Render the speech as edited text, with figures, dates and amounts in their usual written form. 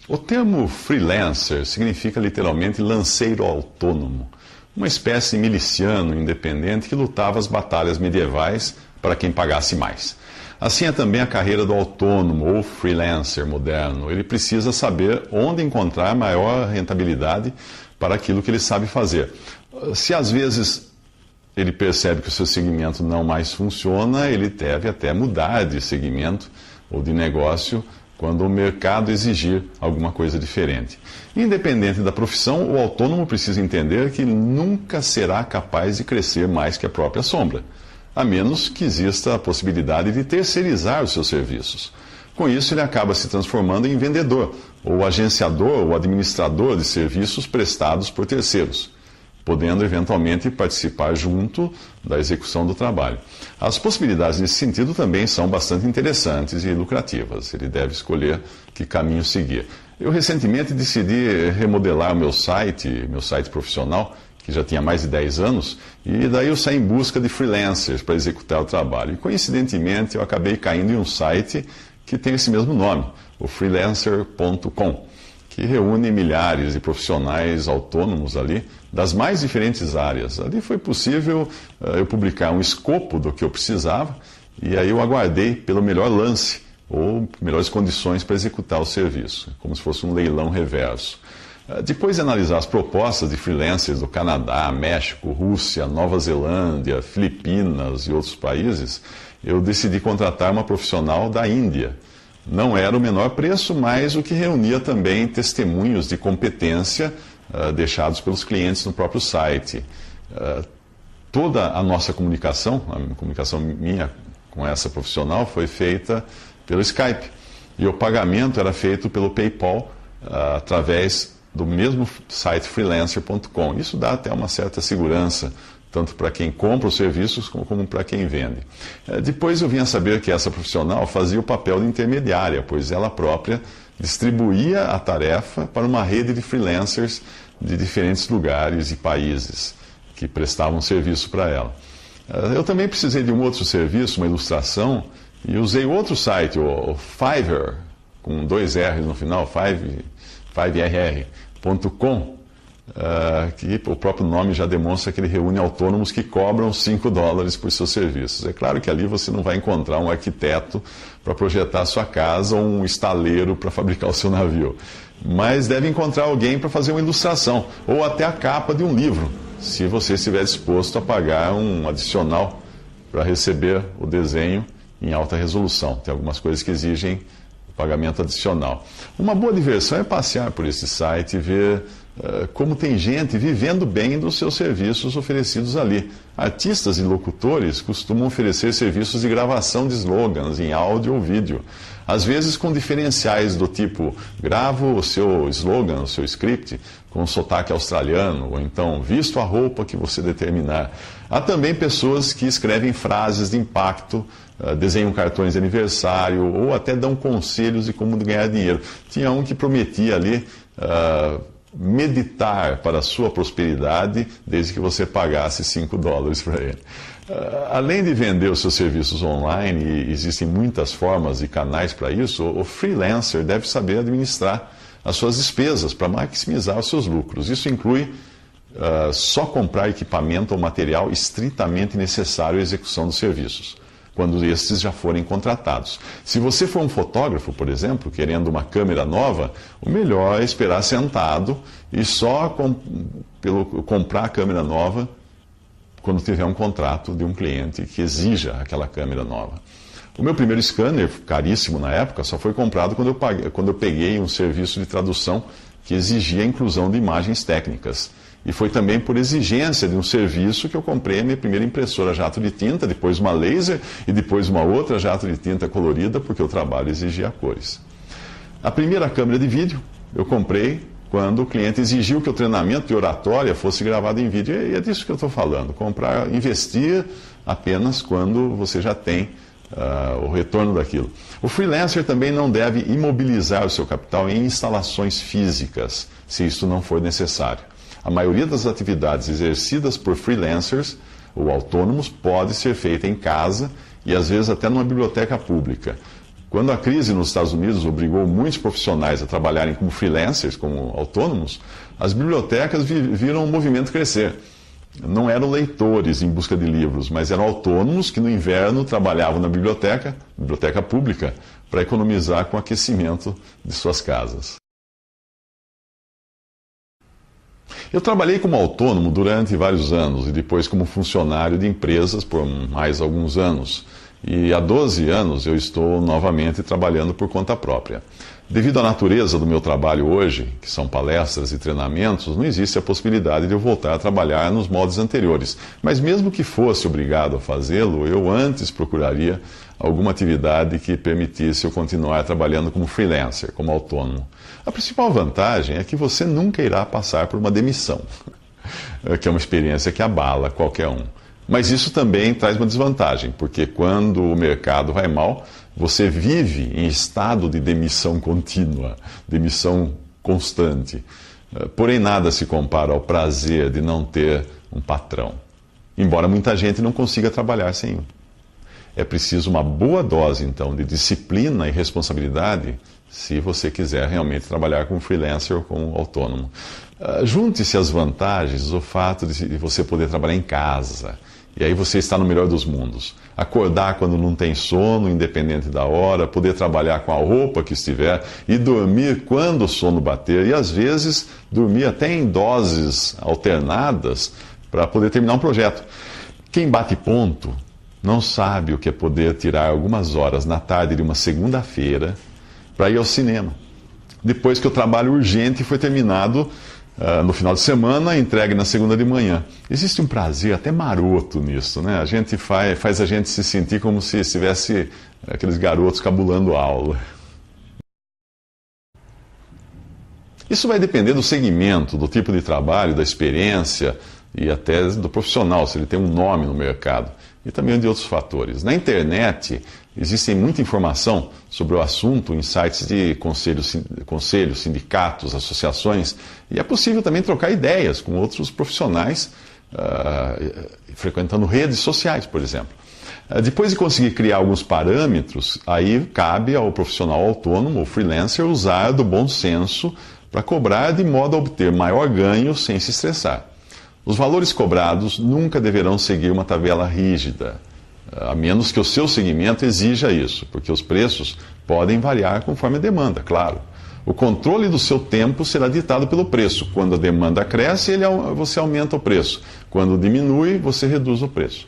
O termo freelancer significa literalmente lanceiro autônomo, uma espécie de miliciano independente que lutava as batalhas medievais para quem pagasse mais. Assim é também a carreira do autônomo ou freelancer moderno. Ele precisa saber onde encontrar maior rentabilidade para aquilo que ele sabe fazer. Se às vezes ele percebe que o seu segmento não mais funciona, ele deve até mudar de segmento ou de negócio quando o mercado exigir alguma coisa diferente. Independente da profissão, o autônomo precisa entender que nunca será capaz de crescer mais que a própria sombra, a menos que exista a possibilidade de terceirizar os seus serviços. Com isso, ele acaba se transformando em vendedor, ou agenciador ou administrador de serviços prestados por terceiros, podendo eventualmente participar junto da execução do trabalho. As possibilidades nesse sentido também são bastante interessantes e lucrativas. Ele deve escolher que caminho seguir. Eu recentemente decidi remodelar o meu site profissional, que já tinha mais de 10 anos, e daí eu saí em busca de freelancers para executar o trabalho. E coincidentemente eu acabei caindo em um site que tem esse mesmo nome, o freelancer.com, que reúne milhares de profissionais autônomos ali, das mais diferentes áreas. Ali foi possível eu publicar um escopo do que eu precisava, e aí eu aguardei pelo melhor lance, ou melhores condições para executar o serviço, como se fosse um leilão reverso. Depois de analisar as propostas de freelancers do Canadá, México, Rússia, Nova Zelândia, Filipinas e outros países, eu decidi contratar uma profissional da Índia. Não era o menor preço, mas o que reunia também testemunhos de competência deixados pelos clientes no próprio site. Toda a nossa comunicação, a comunicação minha com essa profissional, foi feita pelo Skype. E o pagamento era feito pelo PayPal através do mesmo site freelancer.com. Isso dá até uma certa segurança, tanto para quem compra os serviços como para quem vende. Depois eu vim a saber que essa profissional fazia o papel de intermediária, pois ela própria distribuía a tarefa para uma rede de freelancers de diferentes lugares e países que prestavam serviço para ela. Eu também precisei de um outro serviço, uma ilustração, e usei outro site, o Fiverr, com 2 R's no final, 5rr.com, que o próprio nome já demonstra que ele reúne autônomos que cobram $5 por seus serviços. É claro que ali você não vai encontrar um arquiteto para projetar a sua casa ou um estaleiro para fabricar o seu navio, mas deve encontrar alguém para fazer uma ilustração ou até a capa de um livro, se você estiver disposto a pagar um adicional para receber o desenho em alta resolução. Tem algumas coisas que exigem pagamento adicional. Uma boa diversão é passear por esse site e ver como tem gente vivendo bem dos seus serviços oferecidos ali. Artistas e locutores costumam oferecer serviços de gravação de slogans em áudio ou vídeo, às vezes com diferenciais do tipo: gravo o seu slogan, o seu script com sotaque australiano, ou então visto a roupa que você determinar. Há também pessoas que escrevem frases de impacto, desenham cartões de aniversário ou até dão conselhos de como ganhar dinheiro. Tinha um que prometia ali meditar para a sua prosperidade desde que você pagasse $5 para ele. Além de vender os seus serviços online, e existem muitas formas e canais para isso, o freelancer deve saber administrar as suas despesas para maximizar os seus lucros. Isso inclui só comprar equipamento ou material estritamente necessário à execução dos serviços, quando estes já forem contratados. Se você for um fotógrafo, por exemplo, querendo uma câmera nova, o melhor é esperar sentado e só comprar a câmera nova quando tiver um contrato de um cliente que exija aquela câmera nova. O meu primeiro scanner, caríssimo na época, só foi comprado quando eu peguei um serviço de tradução que exigia a inclusão de imagens técnicas. E foi também por exigência de um serviço que eu comprei a minha primeira impressora jato de tinta, depois uma laser e depois uma outra jato de tinta colorida, porque o trabalho exigia cores. A primeira câmera de vídeo eu comprei quando o cliente exigiu que o treinamento de oratória fosse gravado em vídeo. E é disso que eu estou falando, investir apenas quando você já tem o retorno daquilo. O freelancer também não deve imobilizar o seu capital em instalações físicas, se isso não for necessário. A maioria das atividades exercidas por freelancers ou autônomos pode ser feita em casa e às vezes até numa biblioteca pública. Quando a crise nos Estados Unidos obrigou muitos profissionais a trabalharem como freelancers, como autônomos, as bibliotecas viram o movimento crescer. Não eram leitores em busca de livros, mas eram autônomos que no inverno trabalhavam na biblioteca pública, para economizar com o aquecimento de suas casas. Eu trabalhei como autônomo durante vários anos e depois como funcionário de empresas por mais alguns anos. E há 12 anos eu estou novamente trabalhando por conta própria. Devido à natureza do meu trabalho hoje, que são palestras e treinamentos, não existe a possibilidade de eu voltar a trabalhar nos moldes anteriores. Mas mesmo que fosse obrigado a fazê-lo, eu antes procuraria alguma atividade que permitisse eu continuar trabalhando como freelancer, como autônomo. A principal vantagem é que você nunca irá passar por uma demissão, que é uma experiência que abala qualquer um. Mas isso também traz uma desvantagem, porque quando o mercado vai mal, você vive em estado de demissão contínua, demissão constante. Porém, nada se compara ao prazer de não ter um patrão, embora muita gente não consiga trabalhar sem um. É preciso uma boa dose, então, de disciplina e responsabilidade se você quiser realmente trabalhar como freelancer ou como autônomo. Junte-se às vantagens do fato de você poder trabalhar em casa. E aí você está no melhor dos mundos. Acordar quando não tem sono, independente da hora, poder trabalhar com a roupa que estiver e dormir quando o sono bater. E às vezes dormir até em doses alternadas para poder terminar um projeto. Quem bate ponto não sabe o que é poder tirar algumas horas na tarde de uma segunda-feira para ir ao cinema. Depois que o trabalho urgente foi terminado no final de semana, entregue na segunda de manhã. Existe um prazer até maroto nisso, né? A gente faz a gente se sentir como se estivesse aqueles garotos cabulando aula. Isso vai depender do segmento, do tipo de trabalho, da experiência e até do profissional, se ele tem um nome no mercado, e também de outros fatores. Na internet, existe muita informação sobre o assunto em sites de conselhos, sindicatos, associações, e é possível também trocar ideias com outros profissionais, frequentando redes sociais, por exemplo. Depois de conseguir criar alguns parâmetros, aí cabe ao profissional autônomo, ou freelancer, usar do bom senso para cobrar de modo a obter maior ganho sem se estressar. Os valores cobrados nunca deverão seguir uma tabela rígida, a menos que o seu segmento exija isso, porque os preços podem variar conforme a demanda, claro. O controle do seu tempo será ditado pelo preço. Quando a demanda cresce, você aumenta o preço. Quando diminui, você reduz o preço.